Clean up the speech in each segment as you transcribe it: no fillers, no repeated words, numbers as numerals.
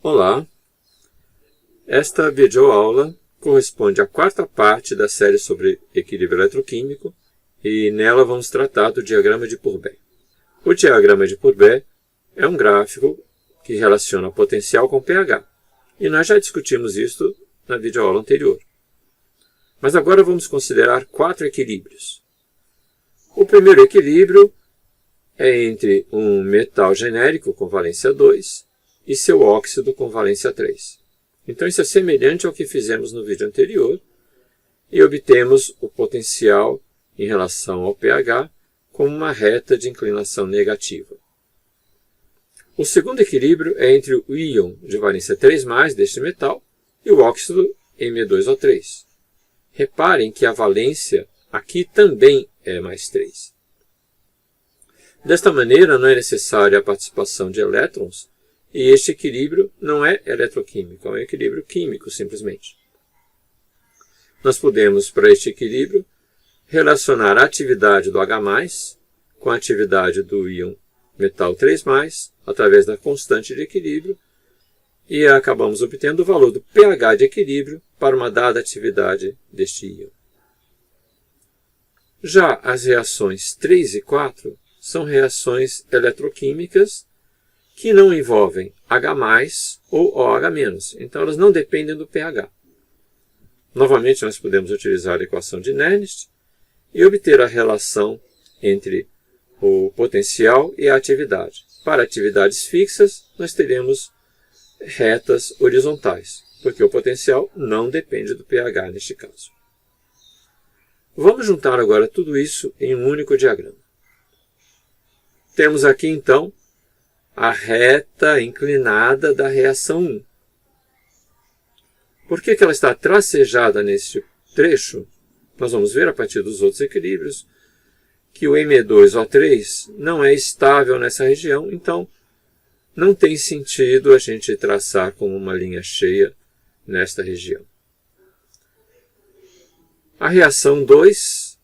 Olá! Esta videoaula corresponde à quarta parte da série sobre equilíbrio eletroquímico e nela vamos tratar do diagrama de Purbeck. O diagrama de Purbeck é um gráfico que relaciona potencial com pH e nós já discutimos isso na videoaula anterior. Mas agora vamos considerar 4 equilíbrios. O primeiro equilíbrio é entre um metal genérico com valência 2 e seu óxido com valência 3. Então isso é semelhante ao que fizemos no vídeo anterior e obtemos o potencial em relação ao pH como uma reta de inclinação negativa. O segundo equilíbrio é entre o íon de valência 3+, deste metal, e o óxido Me2O3. Reparem que a valência aqui também é mais 3. Desta maneira, não é necessária a participação de elétrons, e este equilíbrio não é eletroquímico, é um equilíbrio químico, simplesmente. Nós podemos, para este equilíbrio, relacionar a atividade do H+, com a atividade do íon metal 3+, através da constante de equilíbrio, e acabamos obtendo o valor do pH de equilíbrio para uma dada atividade deste íon. Já as reações 3 e 4 são reações eletroquímicas que não envolvem H+, ou OH-. Então, elas não dependem do pH. Novamente, nós podemos utilizar a equação de Nernst e obter a relação entre o potencial e a atividade. Para atividades fixas, nós teremos retas horizontais, porque o potencial não depende do pH neste caso. Vamos juntar agora tudo isso em um único diagrama. Temos aqui, então, a reta inclinada da reação 1. Por que ela está tracejada neste trecho? Nós vamos ver a partir dos outros equilíbrios que o Me2O3 não é estável nessa região, então não tem sentido a gente traçar como uma linha cheia nesta região. A reação 2,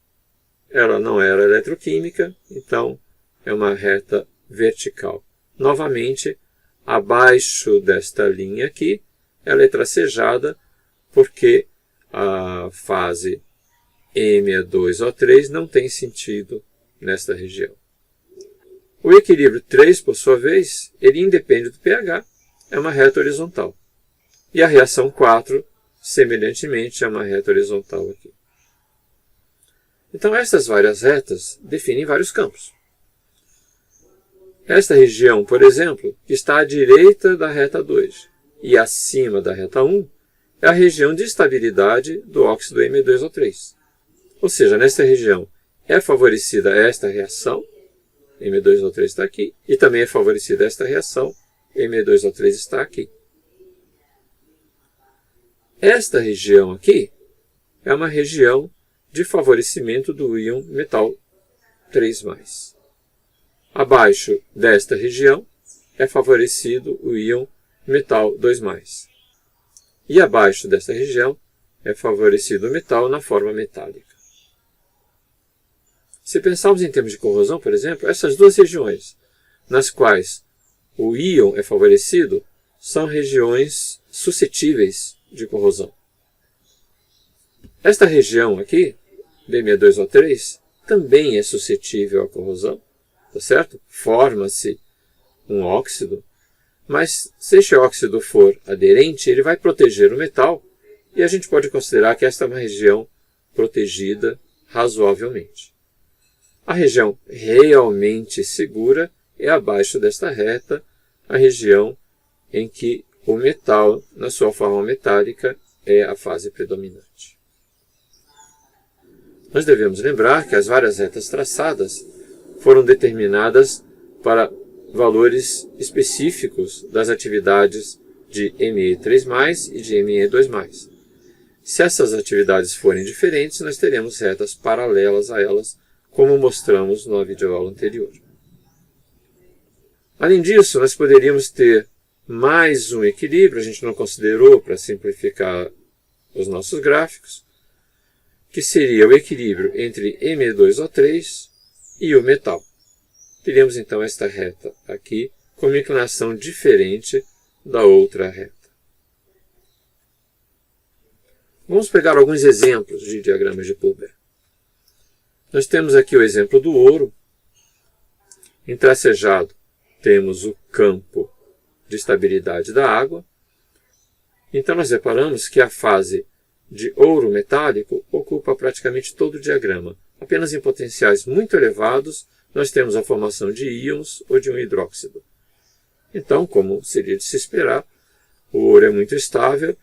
ela não era eletroquímica, então é uma reta vertical. Novamente, abaixo desta linha aqui, ela é tracejada porque a fase Me2O3 não tem sentido nesta região. O equilíbrio 3, por sua vez, ele independe do pH, é uma reta horizontal. E a reação 4, semelhantemente, é uma reta horizontal aqui. Então, estas várias retas definem vários campos. Esta região, por exemplo, que está à direita da reta 2 e acima da reta 1, é a região de estabilidade do óxido Me2O3. Ou seja, nesta região é favorecida esta reação, Me2O3 está aqui, e também é favorecida esta reação, Me2O3 está aqui. Esta região aqui é uma região de favorecimento do íon metal 3+. Abaixo desta região é favorecido o íon metal 2+. E abaixo desta região é favorecido o metal na forma metálica. Se pensarmos em termos de corrosão, por exemplo, essas duas regiões nas quais o íon é favorecido são regiões suscetíveis de corrosão. Esta região aqui, Me2O3, também é suscetível à corrosão. Tá certo? Forma-se um óxido, mas se este óxido for aderente, ele vai proteger o metal e a gente pode considerar que esta é uma região protegida razoavelmente. A região realmente segura é abaixo desta reta, a região em que o metal, na sua forma metálica, é a fase predominante. Nós devemos lembrar que as várias retas traçadas foram determinadas para valores específicos das atividades de Me3+, e de Me2+. Se essas atividades forem diferentes, nós teremos retas paralelas a elas, como mostramos na videoaula anterior. Além disso, nós poderíamos ter mais um equilíbrio, a gente não considerou para simplificar os nossos gráficos, que seria o equilíbrio entre Me2O3 e o metal. Teríamos então esta reta aqui com uma inclinação diferente da outra reta. Vamos pegar alguns exemplos de diagramas de Purbeck. Nós temos aqui o exemplo do ouro. Em tracejado, temos o campo de estabilidade da água. Então, nós reparamos que a fase de ouro metálico ocupa praticamente todo o diagrama. Apenas em potenciais muito elevados, nós temos a formação de íons ou de um hidróxido. Então, como seria de se esperar, o ouro é muito estável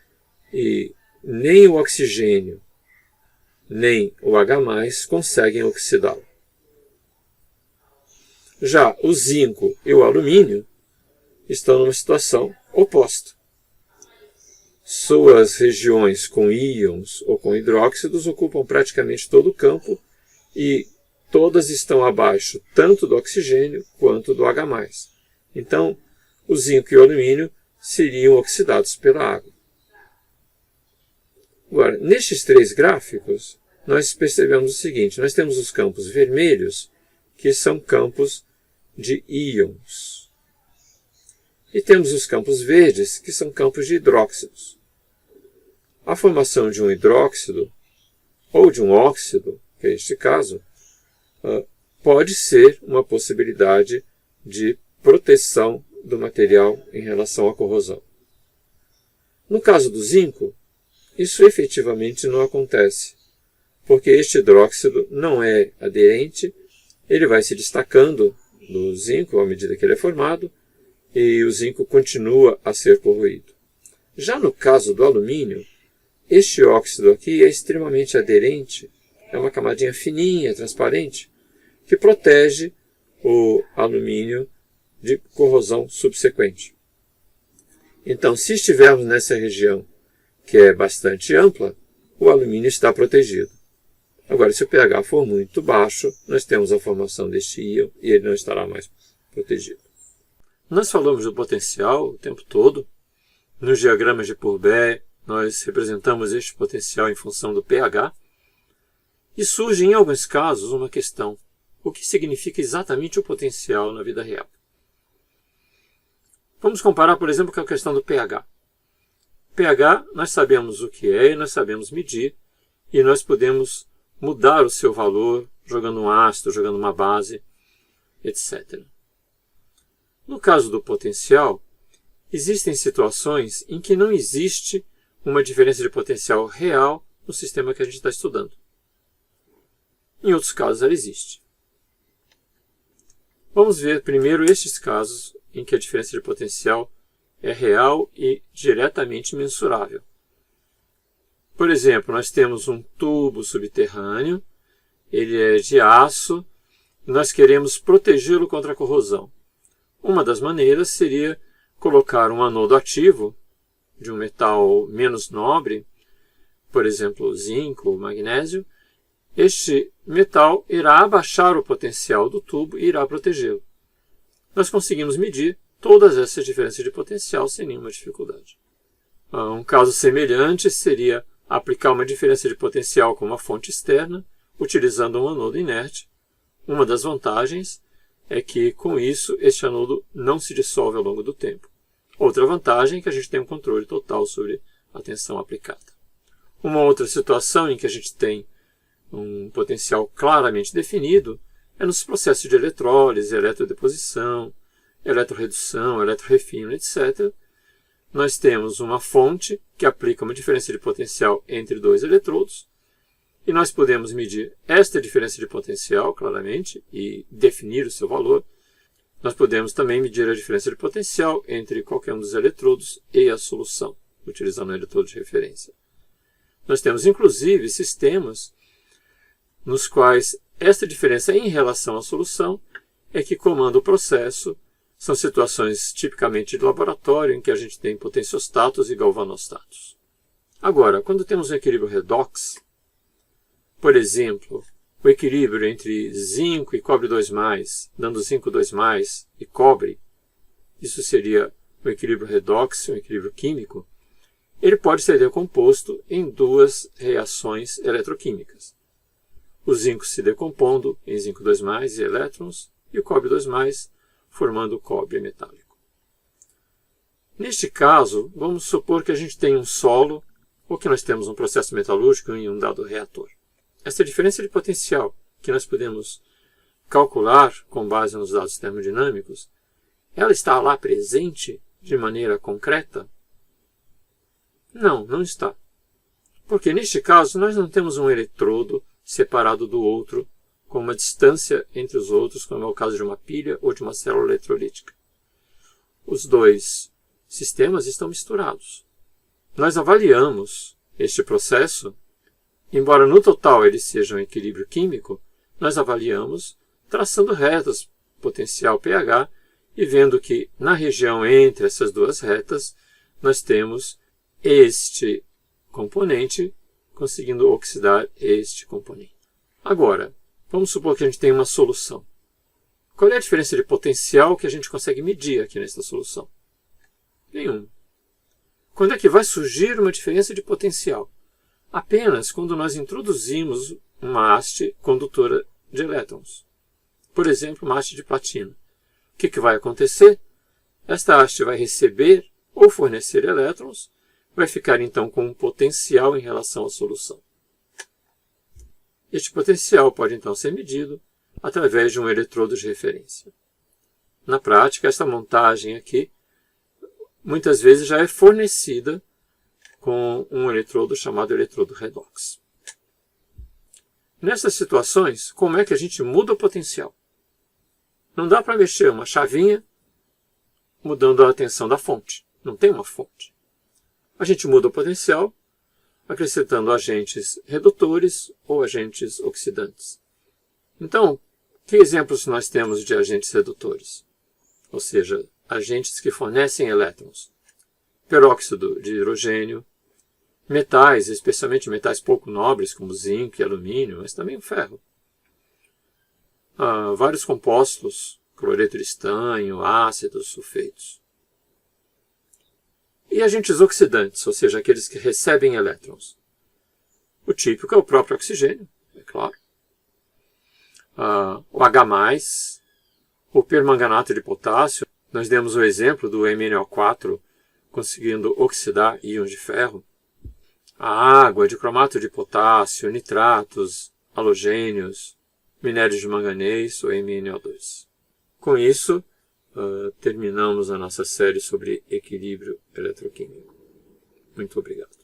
e nem o oxigênio, nem o H+, conseguem oxidá-lo. Já o zinco e o alumínio estão numa situação oposta. Suas regiões com íons ou com hidróxidos ocupam praticamente todo o campo e todas estão abaixo tanto do oxigênio quanto do H+. Então, o zinco e o alumínio seriam oxidados pela água. Agora, nestes três gráficos, nós percebemos o seguinte: nós temos os campos vermelhos, que são campos de íons. E temos os campos verdes, que são campos de hidróxidos. A formação de um hidróxido, ou de um óxido, que é este caso, pode ser uma possibilidade de proteção do material em relação à corrosão. No caso do zinco, isso efetivamente não acontece, porque este hidróxido não é aderente, ele vai se destacando do zinco à medida que ele é formado, e o zinco continua a ser corroído. Já no caso do alumínio, este óxido aqui é extremamente aderente, é uma camadinha fininha, transparente, que protege o alumínio de corrosão subsequente. Então, se estivermos nessa região que é bastante ampla, o alumínio está protegido. Agora, se o pH for muito baixo, nós temos a formação deste íon e ele não estará mais protegido. Nós falamos do potencial o tempo todo. Nos diagramas de Purbeck, nós representamos este potencial em função do pH. E surge, em alguns casos, uma questão: o que significa exatamente o potencial na vida real? Vamos comparar, por exemplo, com a questão do pH. pH, nós sabemos o que é, nós sabemos medir, e nós podemos mudar o seu valor jogando um ácido, jogando uma base, etc. No caso do potencial, existem situações em que não existe uma diferença de potencial real no sistema que a gente está estudando. Em outros casos, ela existe. Vamos ver primeiro estes casos em que a diferença de potencial é real e diretamente mensurável. Por exemplo, nós temos um tubo subterrâneo, ele é de aço, e nós queremos protegê-lo contra a corrosão. Uma das maneiras seria colocar um anodo ativo de um metal menos nobre, por exemplo, zinco ou magnésio. Este metal irá abaixar o potencial do tubo e irá protegê-lo. Nós conseguimos medir todas essas diferenças de potencial sem nenhuma dificuldade. Um caso semelhante seria aplicar uma diferença de potencial com uma fonte externa, utilizando um anodo inerte. Uma das vantagens é que, com isso, este anodo não se dissolve ao longo do tempo. Outra vantagem é que a gente tem um controle total sobre a tensão aplicada. Uma outra situação em que a gente tem um potencial claramente definido é nos processos de eletrólise, eletrodeposição, eletroredução, eletrorefino, etc. Nós temos uma fonte que aplica uma diferença de potencial entre dois eletrodos e nós podemos medir esta diferença de potencial claramente e definir o seu valor. Nós podemos também medir a diferença de potencial entre qualquer um dos eletrodos e a solução, utilizando o eletrodo de referência. Nós temos, inclusive, sistemas nos quais esta diferença em relação à solução é que comanda o processo. São situações tipicamente de laboratório em que a gente tem potenciostatos e galvanostatos. Agora, quando temos um equilíbrio redox, por exemplo, o equilíbrio entre zinco e cobre 2+, dando zinco 2+, e cobre, isso seria o equilíbrio redox, um equilíbrio químico, ele pode ser decomposto em duas reações eletroquímicas. O zinco se decompondo em zinco 2+, e elétrons, e o cobre 2+, formando o cobre metálico. Neste caso, vamos supor que a gente tem um solo ou que nós temos um processo metalúrgico em um dado reator. Essa diferença de potencial que nós podemos calcular com base nos dados termodinâmicos, ela está lá presente de maneira concreta? Não, não está. Porque neste caso nós não temos um eletrodo separado do outro com uma distância entre os outros, como é o caso de uma pilha ou de uma célula eletrolítica. Os dois sistemas estão misturados. Nós avaliamos este processo, embora no total ele seja um equilíbrio químico, nós avaliamos traçando retas potencial pH e vendo que na região entre essas duas retas nós temos este componente conseguindo oxidar este componente. Agora, vamos supor que a gente tem uma solução. Qual é a diferença de potencial que a gente consegue medir aqui nesta solução? Nenhuma. Quando é que vai surgir uma diferença de potencial? Apenas quando nós introduzimos uma haste condutora de elétrons. Por exemplo, uma haste de platina. O que vai acontecer? Esta haste vai receber ou fornecer elétrons, vai ficar então com um potencial em relação à solução. Este potencial pode então ser medido através de um eletrodo de referência. Na prática, esta montagem aqui muitas vezes já é fornecida com um eletrodo chamado eletrodo redox. Nessas situações, como é que a gente muda o potencial? Não dá para mexer uma chavinha mudando a tensão da fonte. Não tem uma fonte. A gente muda o potencial acrescentando agentes redutores ou agentes oxidantes. Então, que exemplos nós temos de agentes redutores? Ou seja, agentes que fornecem elétrons. Peróxido de hidrogênio, metais, especialmente metais pouco nobres, como zinco e alumínio, mas também o ferro. Vários compostos, cloreto de estanho, ácidos, sulfetos. E agentes oxidantes, ou seja, aqueles que recebem elétrons. O típico é o próprio oxigênio, é claro. O H+, o permanganato de potássio. Nós demos o exemplo do MnO4 conseguindo oxidar íons de ferro. A água, dicromato de potássio, nitratos, halogênios, minério de manganês ou MnO2. Com isso, terminamos a nossa série sobre equilíbrio eletroquímico. Muito obrigado.